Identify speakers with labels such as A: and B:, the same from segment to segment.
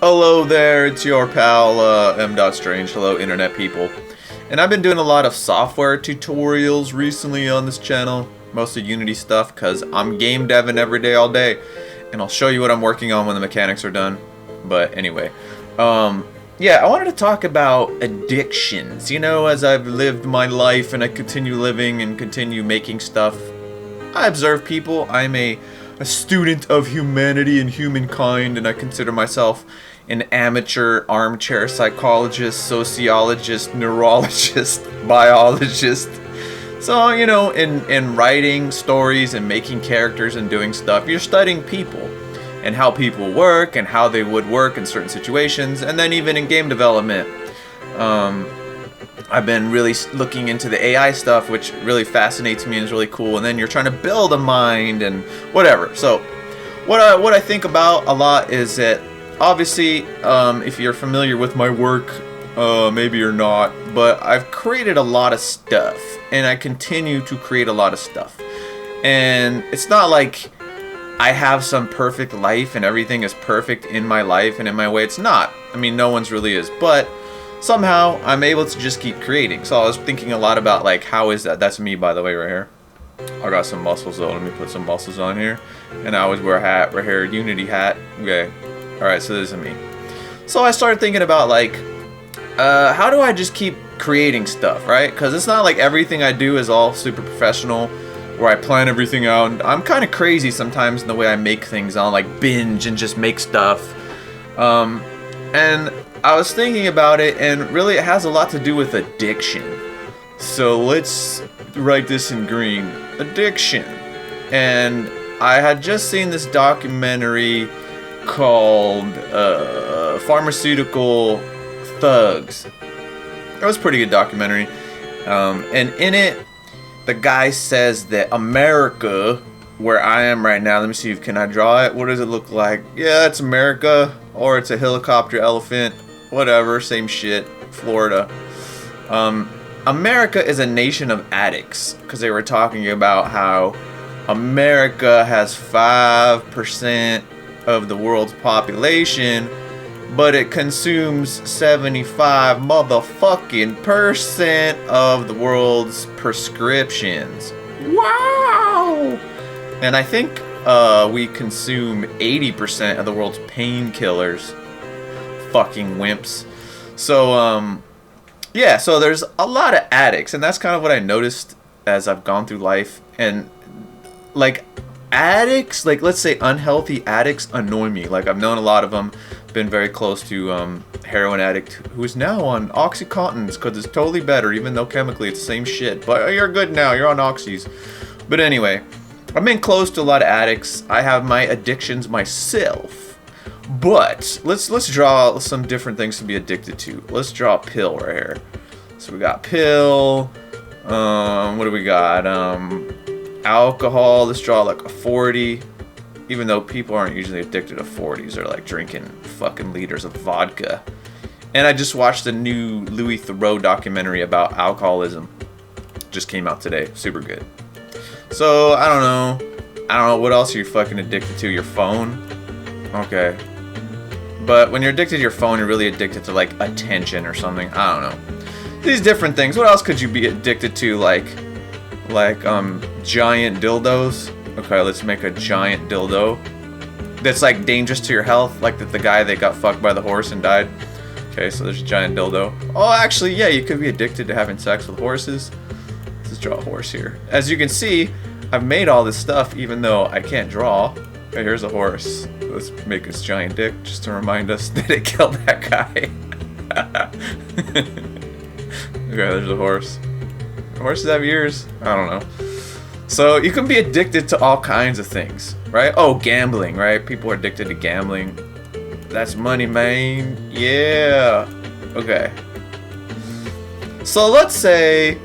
A: Hello there, it's your pal M. Strange. Hello, internet people. And I've been doing a lot of software tutorials recently on this channel, mostly Unity stuff, because I'm game deving every day, all day. And I'll show you what I'm working on when the mechanics are done. But anyway, yeah, I wanted to talk about addictions. You know, as I've lived my life and I continue living and continue making stuff, I observe people. I'm a student of humanity and humankind, and I consider myself an amateur armchair psychologist, sociologist, neurologist, biologist. So, you know, in writing stories and making characters and doing stuff, you're studying people and how people work and how they would work in certain situations, and then even in game development. I've been really looking into the AI stuff, which really fascinates me and is really cool. And then you're trying to build a mind and whatever. So what I think about a lot is that obviously, if you're familiar with my work, maybe you're not, but I've created a lot of stuff, and I continue to create a lot of stuff. And it's not like I have some perfect life and everything is perfect in my life and in my way. It's not. I mean, no one's really is, but somehow I'm able to just keep creating. So I was thinking a lot about, like, how is that? That's me, by the way, right here. I got some muscles though. Let me put some muscles on here. And I always wear a hat right here, Unity hat. Okay. Alright, so this is me. So I started thinking about, like, how do I just keep creating stuff, right? Because it's not like everything I do is all super professional, where I plan everything out. And I'm kind of crazy sometimes in the way I make things. I'll, like, binge and just make stuff. And I was thinking about it, and really it has a lot to do with addiction. So let's write this in green. Addiction. And I had just seen this documentary called Pharmaceutical Thugs. It was a pretty good documentary. And in it, the guy says that America, where I am right now, let me see if can I draw it. What does it look like? Yeah, it's America, or it's a helicopter elephant. Whatever, same shit. Florida. America is a nation of addicts, because they were talking about how America has 5% of the world's population, but it consumes 75 motherfucking percent of the world's prescriptions. Wow! And I think we consume 80% of the world's painkillers. Fucking wimps. So, yeah, so there's a lot of addicts, and that's kind of what I noticed as I've gone through life. And, like, addicts, like, let's say unhealthy addicts annoy me. Like, I've known a lot of them, been very close to heroin addict who is now on Oxycontins because it's totally better, even though chemically it's the same shit. But you're good now, you're on Oxys. But anyway, I've been close to a lot of addicts. I have my addictions myself. But let's draw some different things to be addicted to. Let's draw a pill right here. So we got pill. What do we got? Alcohol. Let's draw like a 40. Even though people aren't usually addicted to 40s, they're like drinking fucking liters of vodka. And I just watched the new Louis Theroux documentary about alcoholism. Just came out today. Super good. So I don't know what else are you fucking addicted to? Your phone? Okay. But when you're addicted to your phone, you're really addicted to, like, attention or something. I don't know. These different things. What else could you be addicted to? Like giant dildos. Okay, let's make a giant dildo that's, like, dangerous to your health. Like the guy that got fucked by the horse and died. Okay, so there's a giant dildo. Oh, actually, yeah, you could be addicted to having sex with horses. Let's draw a horse here. As you can see, I've made all this stuff even though I can't draw. Okay, here's a horse. Let's make this giant dick just to remind us that it killed that guy. Okay, there's a horse. Horses have ears? I don't know. So you can be addicted to all kinds of things, right? Oh, gambling, right? People are addicted to gambling. That's money, man. Yeah. Okay. So let's say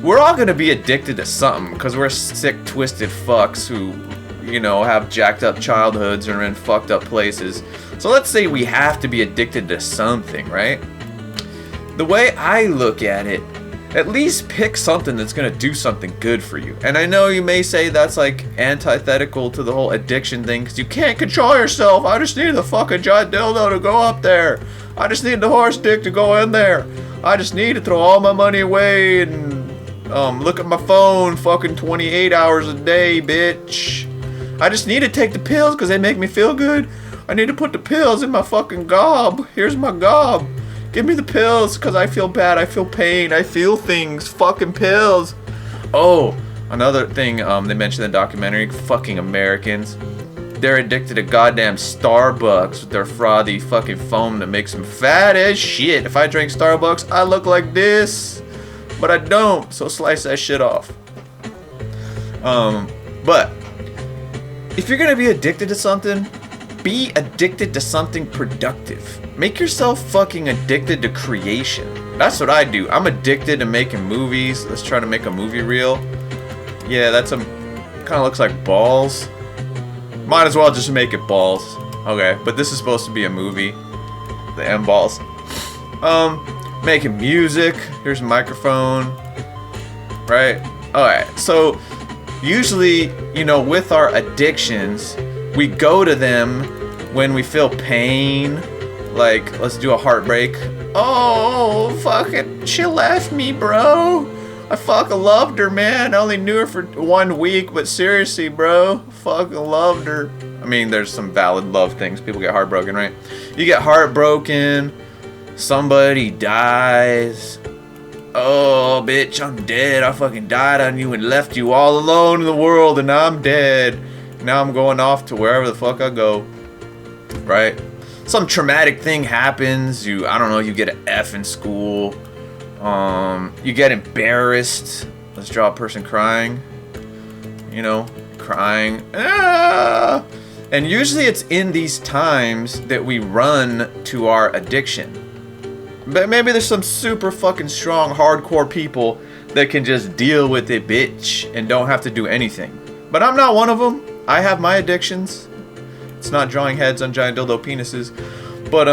A: we're all gonna be addicted to something because we're sick, twisted fucks who, you know, have jacked up childhoods and are in fucked up places. So let's say we have to be addicted to something, right? The way I look at it at least pick something that's gonna do something good for you. And I know you may say that's like antithetical to the whole addiction thing, because you can't control yourself. I just need the fucking giant dildo to go up there. I just need the horse dick to go in there. I just need to throw all my money away and look at my phone fucking 28 hours a day, bitch. I just need to take the pills because they make me feel good. I need to put the pills in my fucking gob. Here's my gob. Give me the pills because I feel bad. I feel pain. I feel things. Fucking pills. Oh, another thing they mentioned in the documentary, fucking Americans. They're addicted to goddamn Starbucks with their frothy fucking foam that makes them fat as shit. If I drink Starbucks, I look like this. But I don't, so slice that shit off. But if you're gonna be addicted to something, be addicted to something productive. Make yourself fucking addicted to creation. That's what I do. I'm addicted to making movies. Let's try to make a movie reel. Yeah, that's kind of looks like balls. Might as well just make it balls. Okay, but this is supposed to be a movie. The M balls. Making music. Here's a microphone. Right? Alright, so usually, with our addictions, we go to them when we feel pain. Like, let's do a heartbreak. Oh, fucking, she left me, bro. I fucking loved her, man. I only knew her for 1 week, but seriously, bro, fucking loved her. I mean, there's some valid love things. People get heartbroken, right? You get heartbroken. Somebody dies. Oh, bitch, I'm dead. I fucking died on you and left you all alone in the world, and I'm dead. Now I'm going off to wherever the fuck I go. Right? Some traumatic thing happens. You get an F in school. You get embarrassed. Let's draw a person crying. Crying. Ah! And usually it's in these times that we run to our addiction. But maybe there's some super fucking strong, hardcore people that can just deal with it, bitch, and don't have to do anything. But I'm not one of them. I have my addictions. It's not drawing heads on giant dildo penises. But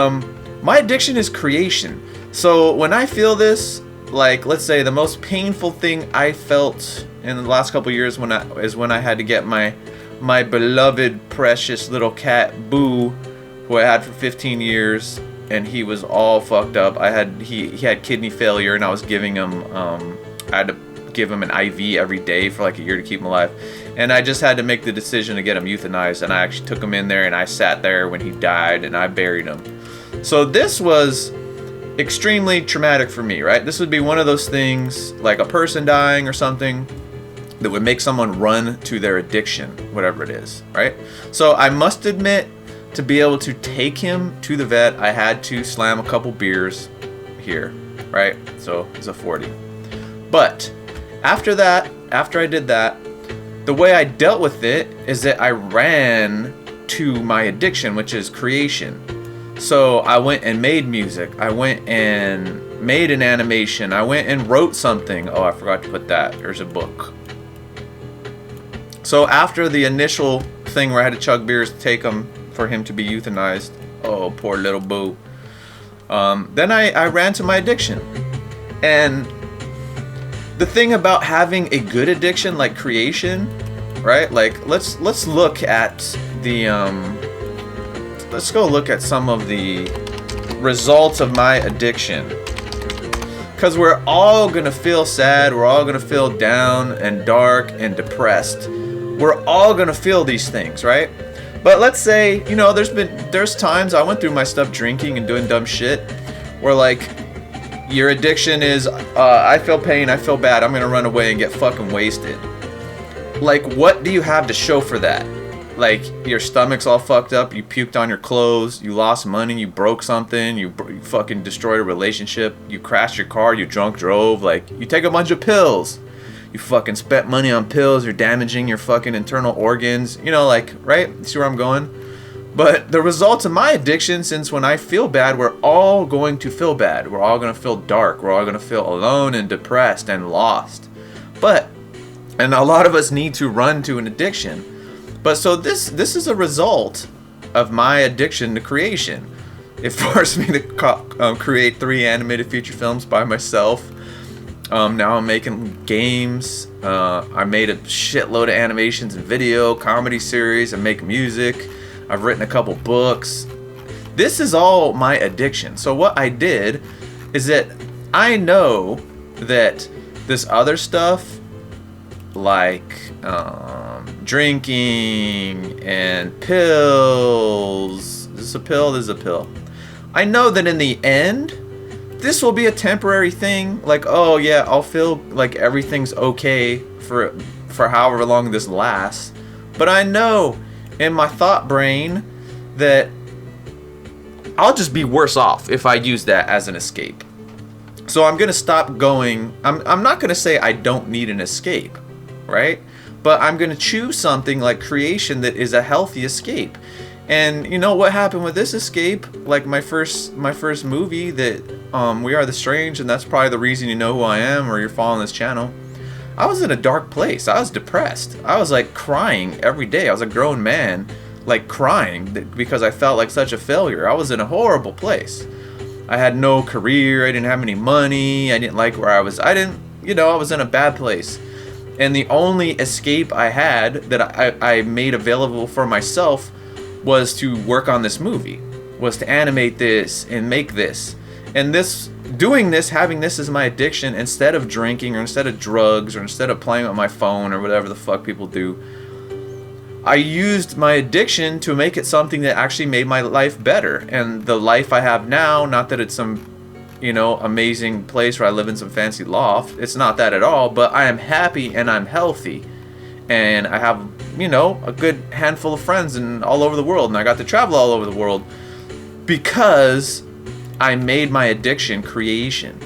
A: my addiction is creation. So when I feel this, like, let's say the most painful thing I felt in the last couple years is when I had to get my beloved, precious little cat, Boo, who I had for 15 years, and he was all fucked up. He had kidney failure, and I was giving him, I had to give him an IV every day for like a year to keep him alive. And I just had to make the decision to get him euthanized, and I actually took him in there, and I sat there when he died, and I buried him. So this was extremely traumatic for me, right? This would be one of those things, like a person dying or something, that would make someone run to their addiction, whatever it is, right? So I must admit, to be able to take him to the vet, I had to slam a couple beers here, right? So it's a 40. But after I did that, the way I dealt with it is that I ran to my addiction, which is creation. So I went and made music. I went and made an animation. I went and wrote something. Oh, I forgot to put that. There's a book. So after the initial thing where I had to chug beers to take him for him to be euthanized. Oh, poor little Boo. Then I ran to my addiction. And the thing about having a good addiction like creation, right? Like let's look at the let's go look at some of the results of my addiction. Cause we're all gonna feel sad, we're all gonna feel down and dark and depressed. We're all gonna feel these things, right? But let's say, there's times I went through my stuff drinking and doing dumb shit where like your addiction is, I feel pain, I feel bad, I'm gonna run away and get fucking wasted. Like, what do you have to show for that? Like, your stomach's all fucked up, you puked on your clothes, you lost money, you broke something, you fucking destroyed a relationship, you crashed your car, you drunk drove, like, you take a bunch of pills. You fucking spent money on pills, you're damaging your fucking internal organs, right? You see where I'm going? But the results of my addiction, since when I feel bad, we're all going to feel bad. We're all going to feel dark. We're all going to feel alone and depressed and lost. And a lot of us need to run to an addiction. But so this is a result of my addiction to creation. It forced me to create 3 animated feature films by myself. Now I'm making games. I made a shitload of animations and video, comedy series. I make music. I've written a couple books. This is all my addiction. So what I did is that I know that this other stuff, like drinking and pills. Is this a pill? This is a pill. I know that in the end, this will be a temporary thing. Like, oh yeah, I'll feel like everything's okay for however long this lasts. But I know in my thought brain that I'll just be worse off if I use that as an escape. So I'm gonna stop going. I'm not gonna say I don't need an escape, right? But I'm gonna choose something like creation that is a healthy escape. And you know what happened with this escape? Like my first movie that We Are the Strange, and that's probably the reason you know who I am or you're following this channel. I was in a dark place. I was depressed. I was like crying every day. I was a grown man, like crying because I felt like such a failure. I was in a horrible place. I had no career. I didn't have any money. I didn't like where I was. I was in a bad place. And the only escape I had that I made available for myself was to work on this movie, was to animate this and make this. And doing this, having this as my addiction, instead of drinking or instead of drugs or instead of playing with my phone or whatever the fuck people do, I used my addiction to make it something that actually made my life better. And the life I have now, not that it's some, amazing place where I live in some fancy loft. It's not that at all, but I am happy and I'm healthy. And I have, a good handful of friends all over the world. And I got to travel all over the world because I made my addiction creation.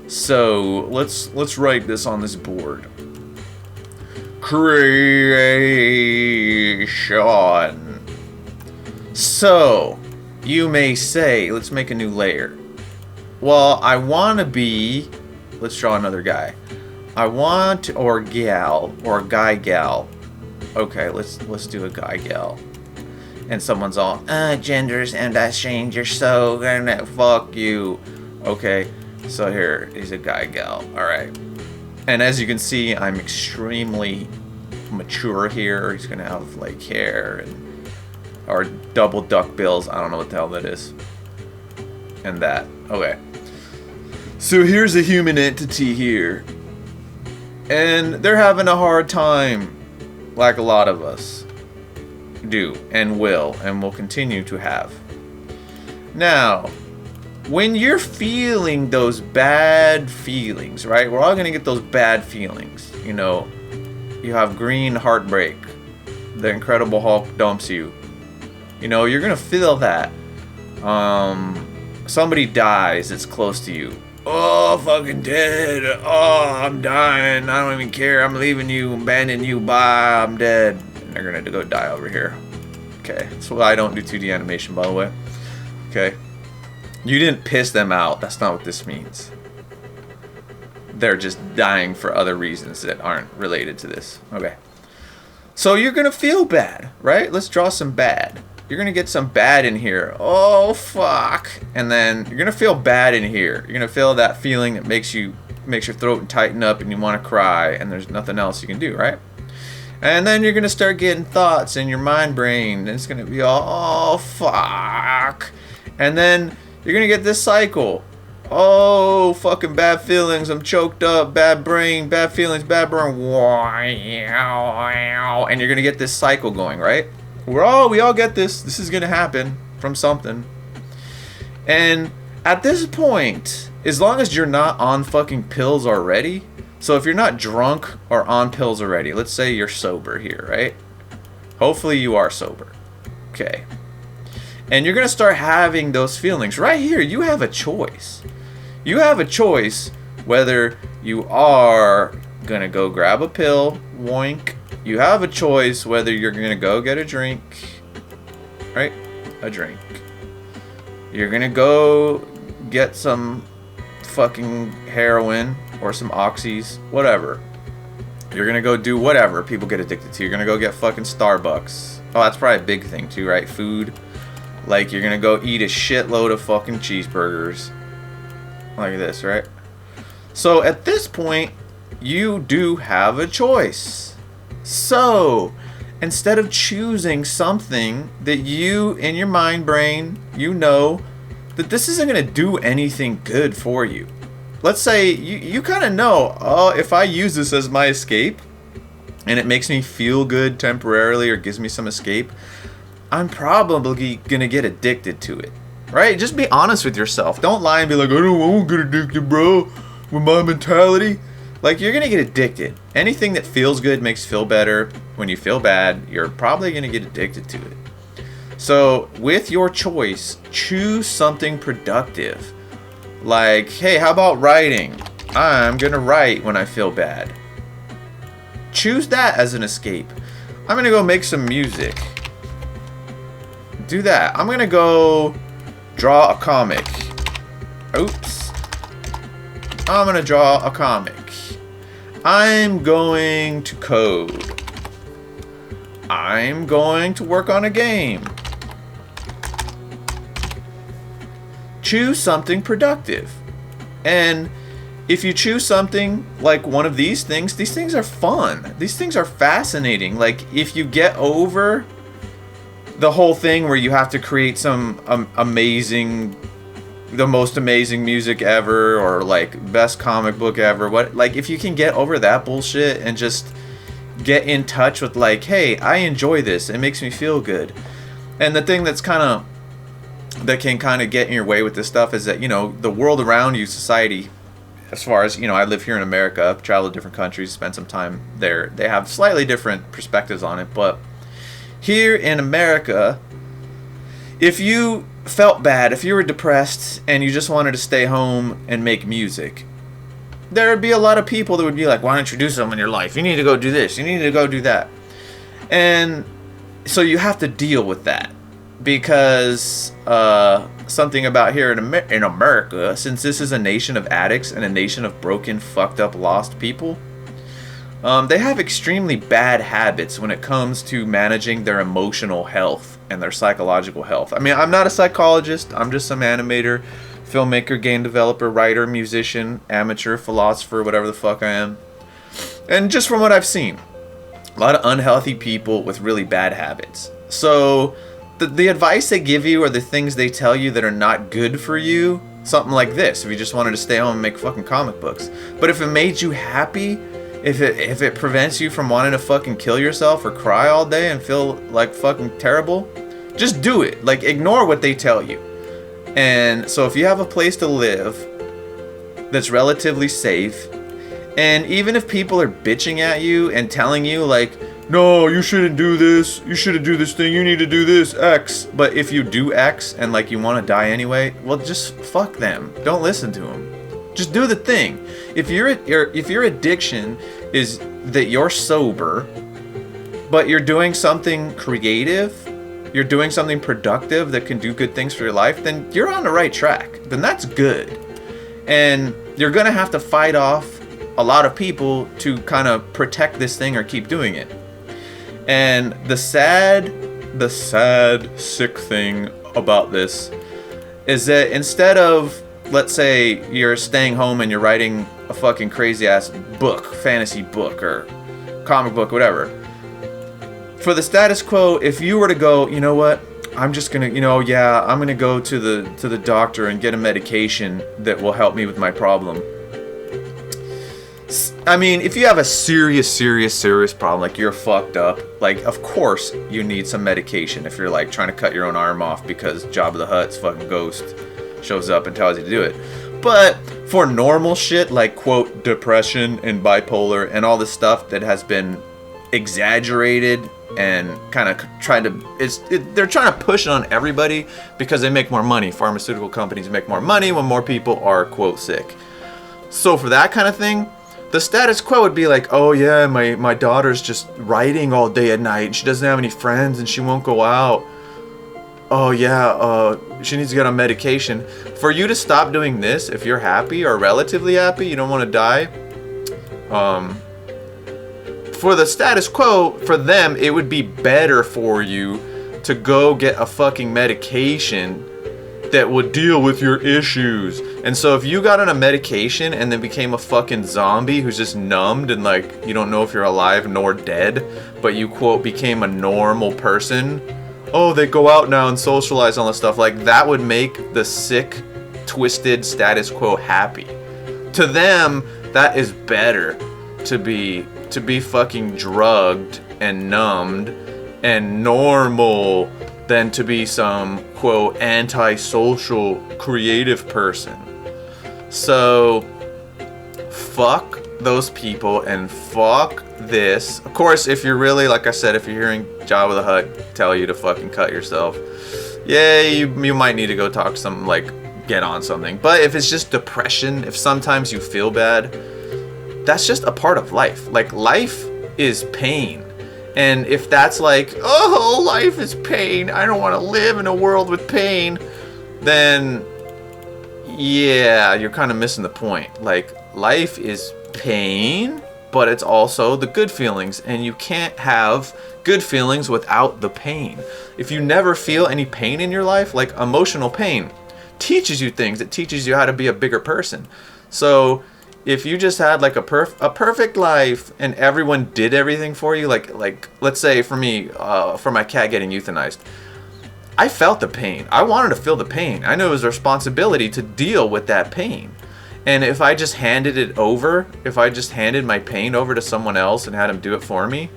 A: So let's write this on this board. Creation. So you may say, let's make a new layer. Well, I want to be, let's draw another guy. I want, or gal, or guy gal. Okay, let's do a guy gal. And someone's all, genders and exchange, you're so gonna fuck you. Okay, so here, he's a guy gal. Alright. And as you can see, I'm extremely mature here. He's gonna have like hair or double duck bills. I don't know what the hell that is. And that. Okay. So here's a human entity here. And they're having a hard time, like a lot of us do and will continue to have. Now, when you're feeling those bad feelings, right? We're all gonna get those bad feelings. You have green heartbreak. The Incredible Hulk dumps you. You're gonna feel that. Somebody dies that's close to you. Oh, fucking dead. Oh, I'm dying. I don't even care. I'm leaving you, abandoning you. Bye. I'm dead. And they're gonna go die over here. Okay. That's why I don't do 2D animation, by the way. Okay. You didn't piss them out. That's not what this means. They're just dying for other reasons that aren't related to this. Okay. So you're gonna feel bad, right? Let's draw some bad. You're gonna get some bad in here. Oh fuck. And then you're gonna feel bad in here. You're gonna feel that feeling that makes your throat tighten up and you want to cry and there's nothing else you can do, right? And then you're gonna start getting thoughts in your mind brain and it's gonna be all, oh fuck. And then you're gonna get this cycle. Oh, fucking bad feelings. I'm choked up. Bad brain. Bad feelings. Bad brain. And you're gonna get this cycle going, right? We all get this. This is gonna happen from something. And at this point, as long as you're not on fucking pills already, so if you're not drunk or on pills already, let's say you're sober here, right? Hopefully you are sober. Okay. And you're gonna start having those feelings. Right here, you have a choice. You have a choice whether you are gonna go grab a pill, woink. You have a choice whether you're gonna go get a drink, right? A drink. You're gonna go get some fucking heroin or some oxys, whatever. You're gonna go do whatever people get addicted to. You're gonna go get fucking Starbucks. Oh, that's probably a big thing too, right? Food. Like, you're gonna go eat a shitload of fucking cheeseburgers. Like this, right? So at this point, you do have a choice. So instead of choosing something that you, in your mind brain, you know that this isn't going to do anything good for you. Let's say you kind of know, oh, if I use this as my escape and it makes me feel good temporarily or gives me some escape, I'm probably going to get addicted to it. Right? Just be honest with yourself. Don't lie and be like, I won't get addicted, bro, with my mentality. Like, you're going to get addicted. Anything that feels good makes you feel better. When you feel bad, you're probably going to get addicted to it. So, with your choice, choose something productive. Like, hey, how about writing? I'm going to write when I feel bad. Choose that as an escape. I'm going to go make some music. Do that. I'm going to go draw a comic. Oops. I'm going to draw a comic. I'm going to code. I'm going to work on a game. Choose something productive. And if you choose something like one of these things are fun. These things are fascinating. Like, if you get over the whole thing where you have to create some the most amazing music ever, or like best comic book ever, if you can get over that bullshit and just get in touch with like, hey, I enjoy this, it makes me feel good. And the thing that can kind of get in your way with this stuff is that, the world around you, society, as far as, I live here in America, I've traveled to different countries, spent some time there, they have slightly different perspectives on it, but here in America, if you felt bad, if you were depressed and you just wanted to stay home and make music, there would be a lot of people that would be like, why don't you do something in your life? You need to go do this. You need to go do that. And so you have to deal with that, because something about here in America, since this is a nation of addicts and a nation of broken, fucked up, lost people, they have extremely bad habits when it comes to managing their emotional health and their psychological health. I mean, I'm not a psychologist. I'm just some animator, filmmaker, game developer, writer, musician, amateur, philosopher, whatever the fuck I am. And just from what I've seen, a lot of unhealthy people with really bad habits. So the advice they give you, or the things they tell you that are not good for you, something like this, if you just wanted to stay home and make fucking comic books. But if it made you happy, if it prevents you from wanting to fucking kill yourself or cry all day and feel like fucking terrible, just do it. Like, ignore what they tell you. And so if you have a place to live that's relatively safe, and even if people are bitching at you and telling you like, no, you shouldn't do this, you shouldn't do this thing, you need to do this, X, but if you do X and like you want to die anyway, well, just fuck them. Don't listen to them. Just do the thing. If your addiction is that you're sober, but you're doing something creative, you're doing something productive that can do good things for your life, then you're on the right track. Then that's good. And you're going to have to fight off a lot of people to kind of protect this thing or keep doing it. And the sad, sick thing about this is that instead of, let's say you're staying home and you're writing a fucking crazy ass book, fantasy book or comic book, whatever. For the status quo, if you were to go, you know what, I'm just gonna, I'm gonna go to the doctor and get a medication that will help me with my problem. I mean, if you have a serious problem, like you're fucked up, like of course you need some medication if you're like trying to cut your own arm off because Jabba the Hutt's fucking ghost shows up and tells you to do it. But for normal shit like, quote, depression and bipolar and all this stuff that has been exaggerated and kind of they're trying to push it on everybody because they make more money. Pharmaceutical companies make more money when more people are, quote, sick. So for that kind of thing, the status quo would be like, oh yeah, my daughter's just writing all day at night and she doesn't have any friends and she won't go out. Oh yeah, she needs to get on medication. For you to stop doing this, if you're happy or relatively happy, you don't want to die, for the status quo, for them, it would be better for you to go get a fucking medication that would deal with your issues. And so if you got on a medication and then became a fucking zombie who's just numbed and like you don't know if you're alive nor dead, but you quote became a normal person, oh, they go out now and socialize, all this stuff, like that would make the sick, twisted status quo happy. To them, that is better to be fucking drugged and numbed and normal than to be some quote antisocial creative person. So fuck those people and fuck this. Of course, if you're really, like I said, if you're hearing Jabba the Hutt tell you to fucking cut yourself, yeah, you might need to go talk to some, like, get on something. But if it's just depression, if sometimes you feel bad, that's just a part of life. Like, life is pain. And if that's like, oh, life is pain, I don't want to live in a world with pain, then yeah, you're kind of missing the point. Like, life is pain, but it's also the good feelings, and you can't have good feelings without the pain. If you never feel any pain in your life, like emotional pain teaches you things. It teaches you how to be a bigger person. So if you just had like a perfect life and everyone did everything for you, like let's say for me, for my cat getting euthanized, I felt the pain. I wanted to feel the pain. I knew it was a responsibility to deal with that pain. And if I just handed it over, if I just handed my pain over to someone else and had them do it for me,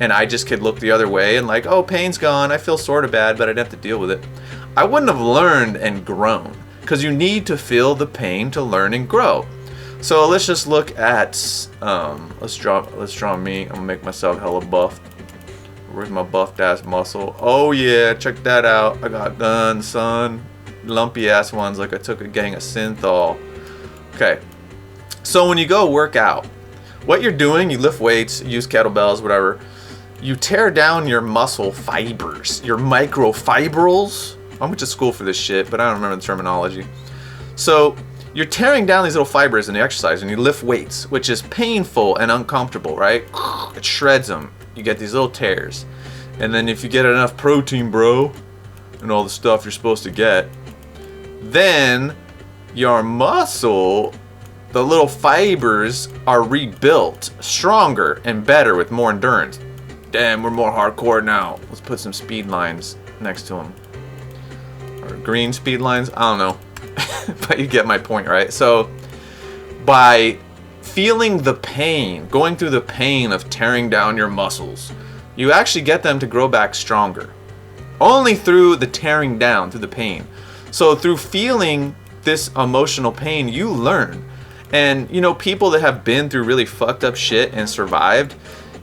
A: and I just could look the other way and like, oh, pain's gone, I feel sort of bad, but I'd have to deal with it, I wouldn't have learned and grown. Because you need to feel the pain to learn and grow. So let's just look at, let's draw me. I'm gonna make myself hella buffed. Where's my buffed ass muscle? Oh yeah, check that out. I got guns, son. Lumpy ass ones, like I took a gang of synthol. Okay, so when you go work out, what you're doing, you lift weights, use kettlebells, whatever, you tear down your muscle fibers, your microfibrils. I went to school for this shit, but I don't remember the terminology. So you're tearing down these little fibers in the exercise, and you lift weights, which is painful and uncomfortable, right? It shreds them. You get these little tears. And then if you get enough protein, bro, and all the stuff you're supposed to get, then your muscle, the little fibers are rebuilt stronger and better with more endurance. Damn, we're more hardcore now. Let's put some speed lines next to them. Or green speed lines, I don't know. But you get my point, right? So by feeling the pain, going through the pain of tearing down your muscles, you actually get them to grow back stronger. Only through the tearing down, through the pain. So through feeling this emotional pain, you learn. And you know, people that have been through really fucked up shit and survived,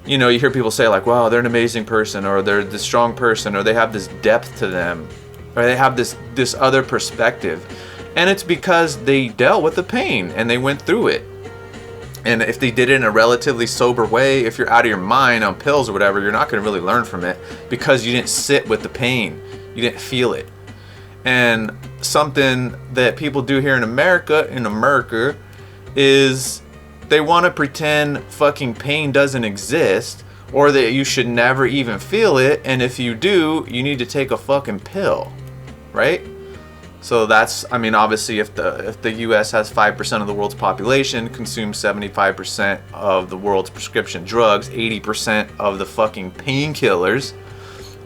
A: you know, you hear people say like, wow, they're an amazing person, or they're this strong person, or they have this depth to them, or they have this other perspective. And it's because they dealt with the pain and they went through it. And if they did it in a relatively sober way, if you're out of your mind on pills or whatever, you're not going to really learn from it because you didn't sit with the pain. You didn't feel it. And something that people do here in America is they want to pretend fucking pain doesn't exist, or that you should never even feel it, and if you do, you need to take a fucking pill, right? So that's, I mean, obviously if the US has 5% of the world's population, consumes 75% of the world's prescription drugs, 80% of the fucking painkillers,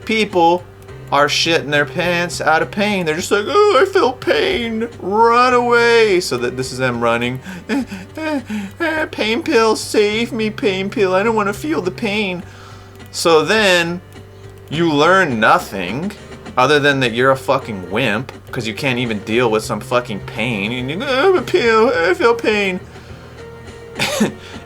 A: people are shitting their pants out of pain. They're just like, oh, I feel pain, run away. So that this is them running. Pain pill, save me, pain pill. I don't want to feel the pain. So then you learn nothing other than that you're a fucking wimp because you can't even deal with some fucking pain. And you go, oh, a pill, I feel pain.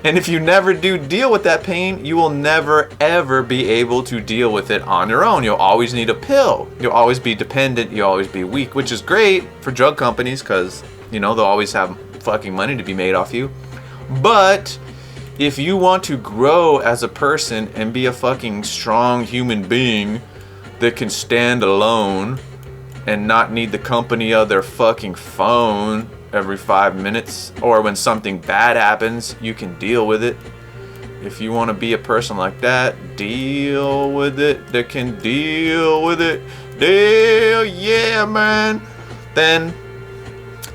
A: And if you never do deal with that pain, you will never ever be able to deal with it on your own. You'll always need a pill. You'll always be dependent. You'll always be weak, which is great for drug companies because, you know, they'll always have fucking money to be made off you. But if you want to grow as a person and be a fucking strong human being that can stand alone and not need the company of their fucking phone every 5 minutes, or when something bad happens, you can deal with it. If you want to be a person like that, deal with it, that can deal with it, deal, yeah, man, then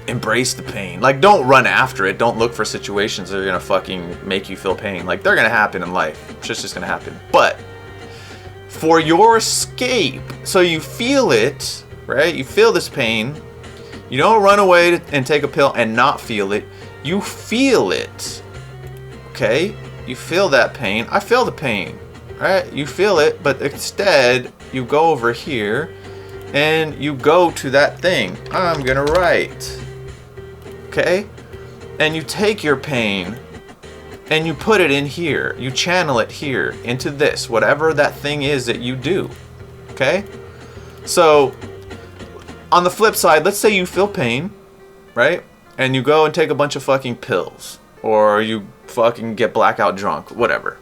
A: embrace the pain. Like, don't run after it. Don't look for situations that are gonna fucking make you feel pain. Like, they're gonna happen in life. It's just gonna happen. But for your escape, so you feel it, right? You feel this pain. You don't run away and take a pill and not feel it. You feel it. Okay? You feel that pain. I feel the pain. Right? You feel it, but instead you go over here and you go to that thing. I'm gonna write. Okay? And you take your pain and you put it in here. You channel it here into this, whatever that thing is that you do. Okay? So, on the flip side, let's say you feel pain, right? And you go and take a bunch of fucking pills. Or you fucking get blackout drunk, whatever.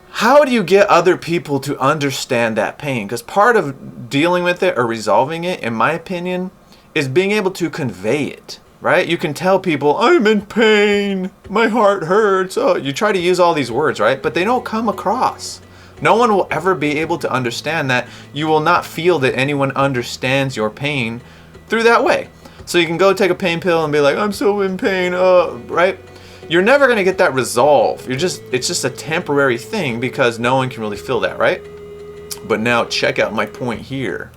A: How do you get other people to understand that pain? Because part of dealing with it or resolving it, in my opinion, is being able to convey it, right? You can tell people, I'm in pain, my heart hurts. Oh, you try to use all these words, right? But they don't come across. No one will ever be able to understand that. You will not feel that anyone understands your pain through that way. So you can go take a pain pill and be like, I'm so in pain, right? You're never gonna get that resolved. It's just a temporary thing because no one can really feel that, right? But now check out my point here.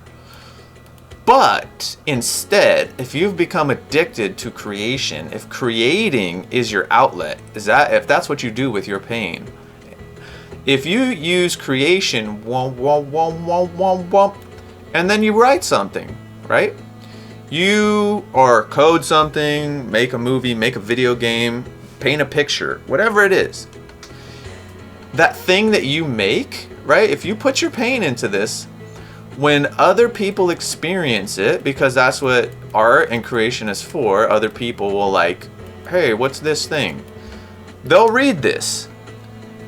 A: But instead, if you've become addicted to creation, if creating is your outlet, if that's what you do with your pain, if you use creation, and then you write something, right? Or code something, make a movie, make a video game, paint a picture, whatever it is. That thing that you make, right? If you put your pain into this, when other people experience it, because that's what art and creation is for, other people will like, hey, what's this thing? They'll read this.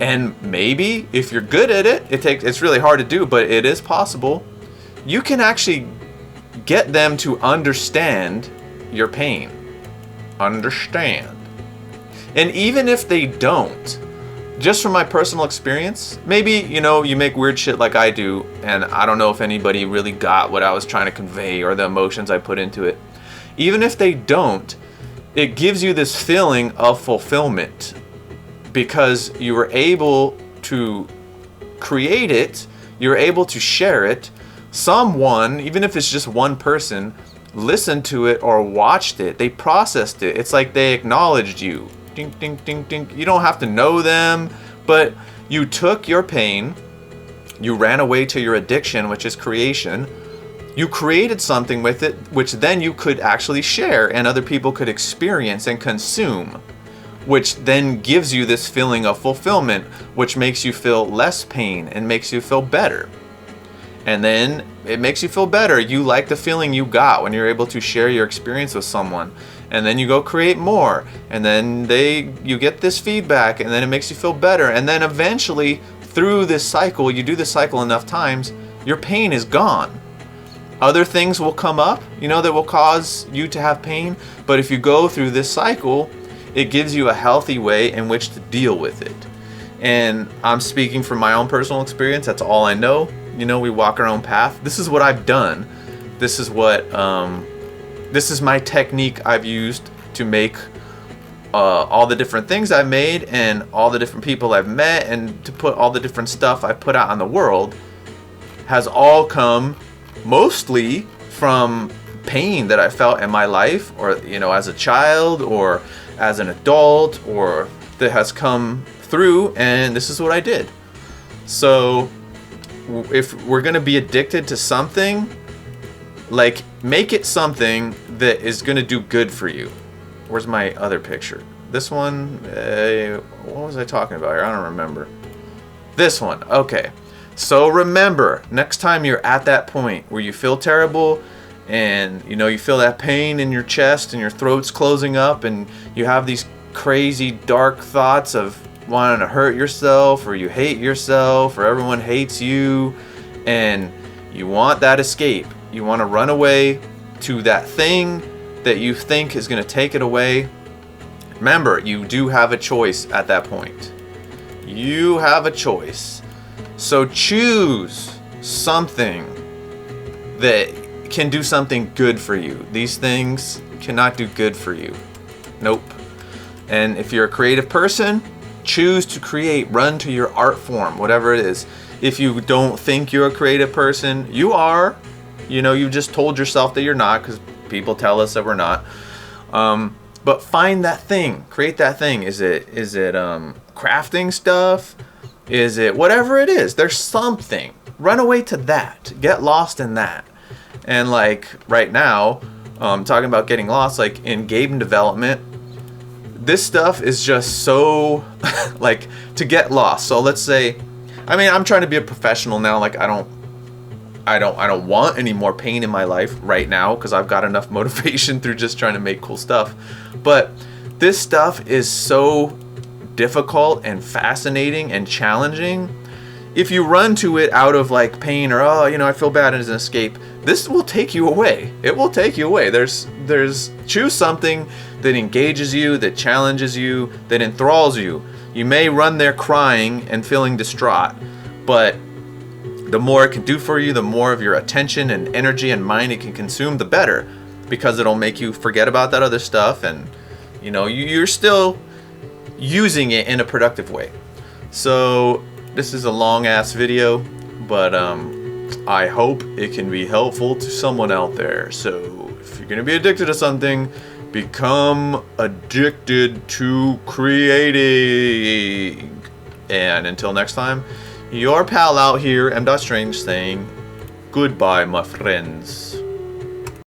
A: And maybe if you're good at it, it's really hard to do, but it is possible. You can actually get them to understand your pain. Understand. And even if they don't, just from my personal experience, maybe, you make weird shit like I do, and I don't know if anybody really got what I was trying to convey or the emotions I put into it. Even if they don't, it gives you this feeling of fulfillment because you were able to create it, you're able to share it. Someone, even if it's just one person, listened to it or watched it. They processed it. It's like they acknowledged you. Ding, ding, ding, ding. You don't have to know them, but you took your pain, you ran away to your addiction, which is creation. You created something with it, which then you could actually share and other people could experience and consume, which then gives you this feeling of fulfillment, which makes you feel less pain and makes you feel better. And then it makes you feel better. You like the feeling you got when you're able to share your experience with someone. And then you go create more. And then you get this feedback and then it makes you feel better. And then eventually through this cycle, you do this cycle enough times, your pain is gone. Other things will come up, that will cause you to have pain. But if you go through this cycle, it gives you a healthy way in which to deal with it. And I'm speaking from my own personal experience. That's all I know. We walk our own path. This is what I've done. This is my technique I've used to make all the different things I've made and all the different people I've met and to put all the different stuff I've put out in the world has all come mostly from pain that I felt in my life or, as a child or as an adult or that has come through, and this is what I did. So if we're going to be addicted to something, like make it something that is going to do good for you. Where's my other picture? This one, what was I talking about here? I don't remember. This one, okay. So remember, next time you're at that point where you feel terrible and you feel that pain in your chest and your throat's closing up and you have these crazy dark thoughts of wanting to hurt yourself or you hate yourself or everyone hates you and you want that escape. You want to run away to that thing that you think is going to take it away. Remember, you do have a choice at that point. You have a choice. So choose something that can do something good for you. These things cannot do good for you. Nope. And if you're a creative person, choose to create, run to your art form, whatever it is. If you don't think you're a creative person, you are. You know, you just told yourself that you're not, because people tell us that we're not. But find that thing, create that thing. Is it crafting stuff? Is it whatever it is? There's something. Run away to that. Get lost in that. And like right now, talking about getting lost, like in game development, this stuff is just so like to get lost. So let's say, I mean, I'm trying to be a professional now. Like I don't want any more pain in my life right now because I've got enough motivation through just trying to make cool stuff. But this stuff is so difficult and fascinating and challenging. If you run to it out of like pain or, oh, you know, I feel bad as an escape, this will take you away. It will take you away. There's choose something that engages you, that challenges you, that enthralls you. You may run there crying and feeling distraught, but the more it can do for you, the more of your attention and energy and mind it can consume, the better, because it'll make you forget about that other stuff, and you know, you're still using it in a productive way. So this is a long ass video, but I hope it can be helpful to someone out there. So if you're gonna be addicted to something, become addicted to creating. And until next time, your pal out here, M. Strange, saying goodbye, my friends.